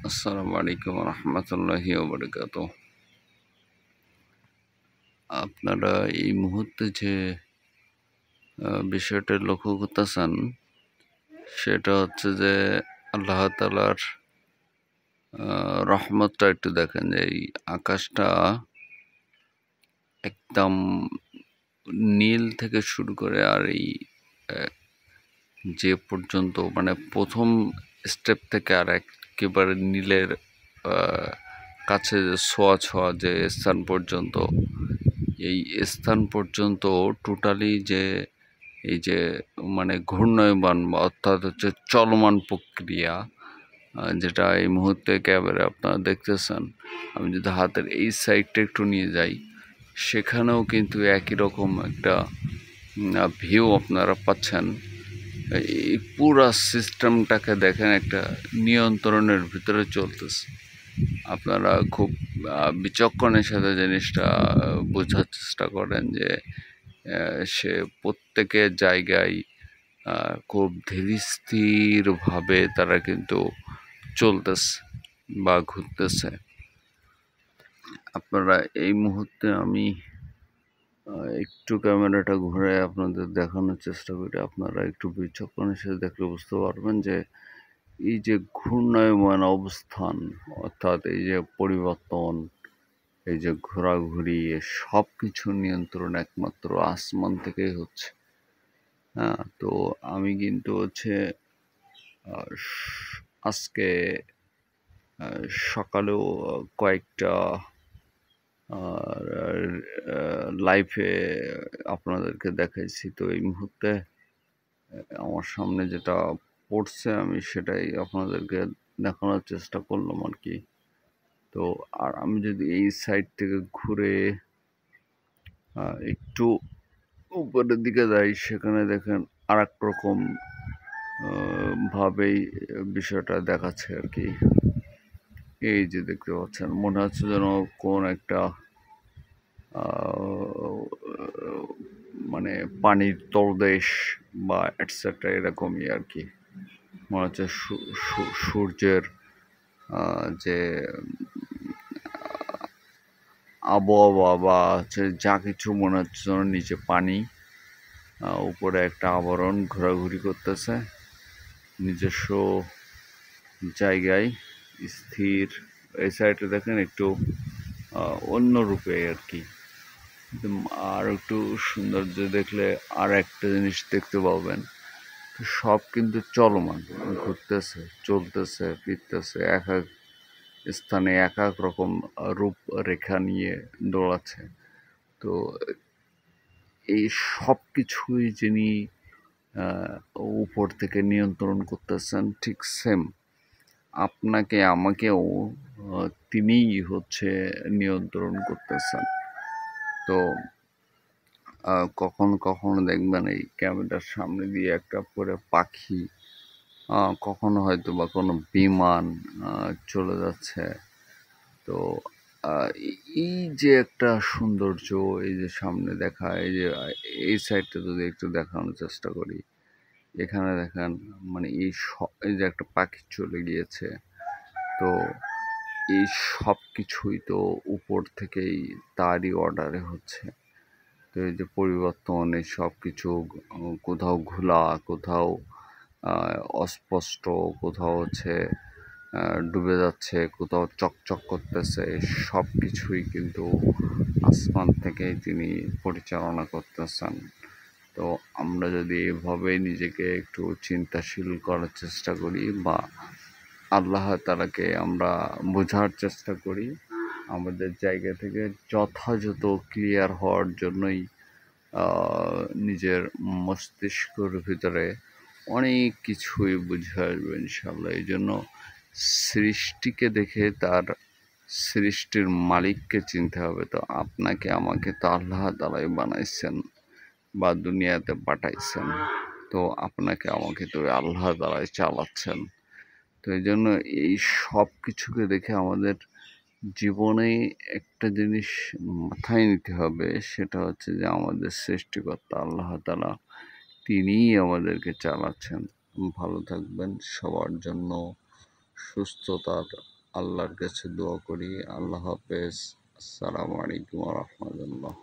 আসসালামু আলাইকুম রহমতুল্লাহি ওবরাকাতুহ। আপনারা এই মুহূর্তে যে বিষয়টা লক্ষ্য করতেছেন সেটা হচ্ছে যে আল্লাহ তাআলার রহমতটা একটু দেখেন যে এই আকাশটা একদম নীল থেকে শুরু করে আর এই আহ, যে পর্যন্ত মানে প্রথম স্টেপ থেকে আর একেবারে নীলের আহ, কাছে ছোঁয়া ছোঁয়া যে স্থান পর্যন্ত এই স্থান পর্যন্ত টোটালি যে এই যে মানে ঘূর্ণায়মান অর্থাৎ হচ্ছে চলমান প্রক্রিয়া যেটা এই মুহূর্তে ক্যামেরা আপনারা দেখতেছেন। আমি যদি হাতের এই সাইডটা একটু নিয়ে যাই সেখানেও কিন্তু একই রকম একটা ভিউ আপনারা পাচ্ছেন। এই পুরা সিস্টেমটাকে দেখেন একটা নিয়ন্ত্রণের ভিতরে চলতেছে। আপনারা খুব বিচক্ষণের সাথে জিনিসটা বোঝার চেষ্টা করেন যে সে প্রত্যেকের জায়গায় খুব ধীরস্থিরভাবে তারা কিন্তু চলতেছে বা ঘুরতেছে। আপনারা এই মুহূর্তে আমি একটু ক্যামেরাটা ঘুরে আপনাদের দেখানোর চেষ্টা করি। আপনারা একটু বিচক্ষণের সাথে দেখলে বুঝতে পারবেন যে এই যে ঘূর্ণায়মান অবস্থান অর্থাৎ এই যে পরিবর্তন, এই যে ঘোরাঘুরি, সব কিছু নিয়ন্ত্রণ একমাত্র আসমান থেকেই হচ্ছে। হ্যাঁ, তো আমি কিন্তু হচ্ছে আজকে সকালেও কয়েকটা লাইভে আপনাদেরকে দেখাইছি। তো এই মুহূর্তে আমার সামনে যেটা পড়ছে আমি সেটাই আপনাদেরকে দেখানোর চেষ্টা করলাম আর কি। তো আর আমি যদি এই সাইড থেকে ঘুরে একটু উপরের দিকে যাই সেখানে দেখেন আর এক রকম ভাবেই বিষয়টা দেখাচ্ছে আর কি। এই যে দেখতে পাচ্ছেন মনে হচ্ছে যেন কোন একটা মানে পানির তলদেশ বা এটসেট্রা এরকমই আর কি। মনে হচ্ছে সূর্যের যে আবহাওয়া বা হচ্ছে যা কিছু মনে হচ্ছে যেন নিচে পানি, উপরে একটা আবরণ ঘোরাঘুরি করতেছে নিজস্ব জায়গায় স্থির। এই সাইডে দেখেন একটু অন্য রূপে আর কি। আর একটু সৌন্দর্য দেখলে আর একটা জিনিস দেখতে পাবেন, সব কিন্তু চলমান, ঘুরতেছে, চলতেছে, ফিরতেছে, এক এক স্থানে এক এক রকম রূপরেখা নিয়ে দৌড়াচ্ছে। তো এই সব কিছুই যিনি উপর থেকে নিয়ন্ত্রণ করতেছেন ঠিক সেম আপনাকে আমাকেও তিনিই হচ্ছে নিয়ন্ত্রণ করতেছেন। তো কখনো কখনো দেখবেন এই ক্যামেরার সামনে দিয়ে একটা করে পাখি, কখনো হয়তো বা কোনো বিমান চলে যাচ্ছে। তো এই যে একটা সৌন্দর্য, এই যে সামনে দেখা, এই যে এই সাইডটা যদি একটু দেখানোর চেষ্টা করি, এখানে দেখেন মানে এই যে একটা পাখি চলে গিয়েছে। তো এই সব কিছুই তো উপর থেকেই তারই অর্ডারে হচ্ছে। তো এই যে পরিবর্তন, এই সব কিছু কোথাও ঘোলা, কোথাও অস্পষ্ট, কোথাও হচ্ছে ডুবে যাচ্ছে, কোথাও চকচক করতেছে, সব কিছুই কিন্তু আসমান থেকেই তিনি পরিচালনা করতেছেন। তো আমরা যদি এভাবেই নিজেকে একটু চিন্তাশীল করার চেষ্টা করি বা আল্লাহ তাআলাকে আমরা বোঝার চেষ্টা করি, আমাদের জায়গা থেকে যথাযথ ক্লিয়ার হওয়ার জন্যই নিজের মস্তিষ্কের ভিতরে অনেক কিছুই বুঝে আসবে ইনশাআল্লাহ। এই জন্য সৃষ্টিকে দেখে তার সৃষ্টির মালিককে চিনতে হবে। তো আপনাকে আমাকে তো আল্লাহ তাআলাই বানাইছেন বা দুনিয়াতে পাঠাইছেন। তো আপনাকে আমাকে তো আল্লাহ তাআলাই চালাচ্ছেন। তো এই জন্য এই সব কিছুকে দেখে আমাদের জীবনে একটা জিনিস মাথায় নিতে হবে, সেটা হচ্ছে যে আমাদের সৃষ্টিকর্তা আল্লাহ তাআলা তিনিই আমাদেরকে চালাচ্ছেন। ভালো থাকবেন, সবার জন্য সুস্থতার আল্লাহর কাছে দোয়া করি। আল্লাহ হাফেজ। আসসালামু আলাইকুম ওয়া রাহমাতুল্লাহ।